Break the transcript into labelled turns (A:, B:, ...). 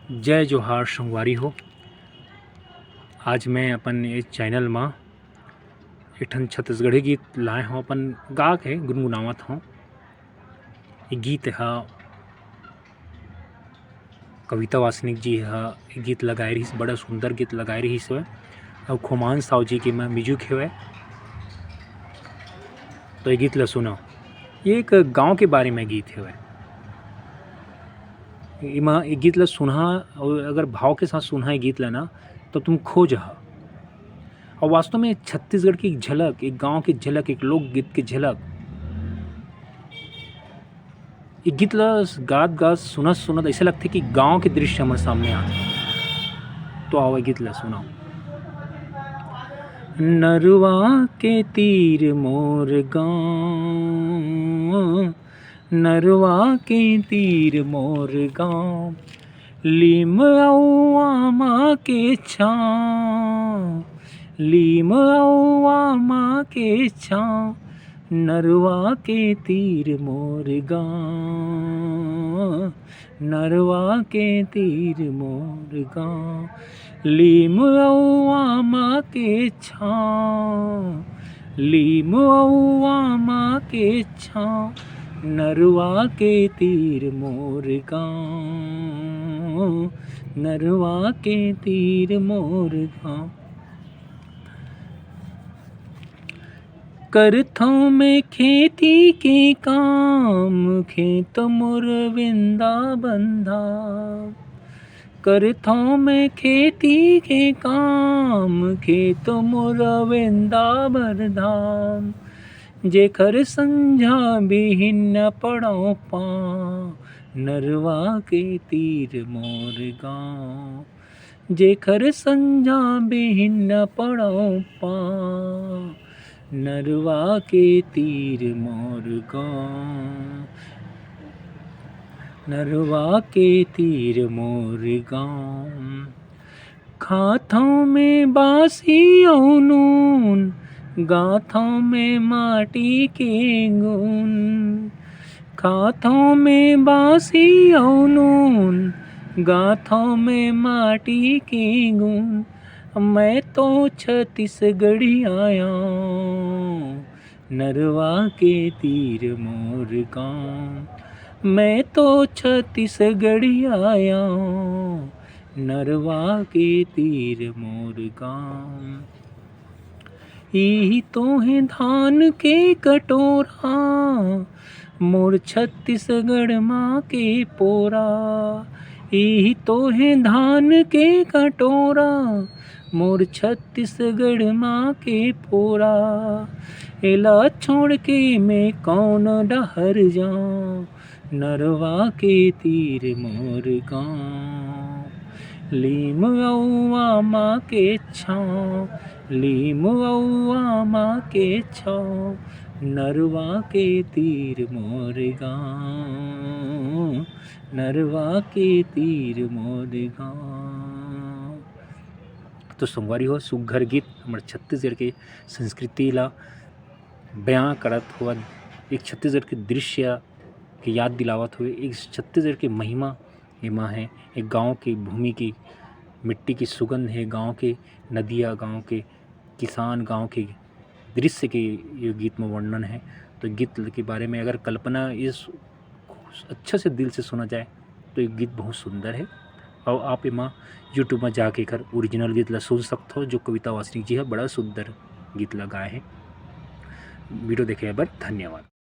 A: जय जोहार संगवारी हो। आज मैं अपन इस चैनल में एक ठन छत्तीसगढ़ी गीत लाए हूँ, अपन गा के गुनगुनावत हूँ। ये गीत है कविता वासनिक जी ये गीत लगाए रही, बड़ा सुंदर गीत लगाए रही है और खुमान साव जी के मैं म्यूजिक है। तो ये गीत ला सुनो। ये एक गांव के बारे में गीत है। ये गीत ला सुना और अगर भाव के साथ सुना है गीत ला ना तो तुम खो जा। और वास्तव में छत्तीसगढ़ की एक झलक, एक गांव की झलक, एक लोकगीत की झलक। ये गीत ला गात सुनत ऐसा लगता है कि गांव के दृश्य हमारे सामने आते। तो आओ गीत ला सुनाओ। नरवा के तीर मोर गाँव, नरवा के तीर मोर गाँव, लीम औ आमा के छाँव, लीम औ आमा के छाँव, नरवा के तीर मोर गाँव, नरवा के तीर मोर गाँव, लीम औ आमा के छाँव, लीम औ आमा के छाँव, नरवा के तीर मोर गाँव, नरवा के तीर मोर गाँव। करथों में खेती के काम, खेत मोर वृंदावन धाम, करथों में खेती के काम, खेत मोर वृंदावन धाम, जेकर संझा बिहिन न पड़ौ पाँव, नरवा के तीर मोर गाँव, जेकर संझा बिहिन न पड़ौ पाँव, नरवा के तीर मोर गाँव, नरवा के तीर मोर गाँव। खाथों में बासी औ नून, गाथों में माटी के गुण, खाथों में बासी औ नून, गाथों में माटी के गुण, मैं तो छत्तीसगढ़ी आया, नरवा के तीर मोर गाँव, मैं तो छत्तीसगढ़ी आया, नरवा के तीर मोर गाँव। ई तो है धान के कटोरा, मोर छत्तीसगढ़ माँ के पोरा, ई तो है धान के कटोरा, मोर छत्तीसगढ़ माँ के पोरा, एला छोड़ के मैं कौन डहर जाऊँ, नरवा के तीर मोर गाँव, लीम औ आमा के छाँव, लीम औ आमा के छाँव, नरवा के तीर मोर गाँव, नरवा के तीर मोर गाँव। तो संगवारी हो, सुघर गीत हमारे छत्तीसगढ़ के संस्कृति ला बयां करत हुआ, एक छत्तीसगढ़ के दृश्य की याद दिलावत हुए, एक छत्तीसगढ़ की महिमा एमा है। एक गांव की भूमि की मिट्टी की सुगंध है, गांव के नदियाँ, गांव के किसान, गांव के दृश्य के ये गीत में वर्णन है। तो गीत के बारे में अगर कल्पना इस अच्छे से दिल से सुना जाए तो ये गीत बहुत सुंदर है। और आप एमा यूट्यूब में जाके कर ओरिजिनल गीत ला सुन सकते हो, जो कविता वासनिक जी है बड़ा सुंदर गीत लगाए हैं। वीडियो देखे बर धन्यवाद।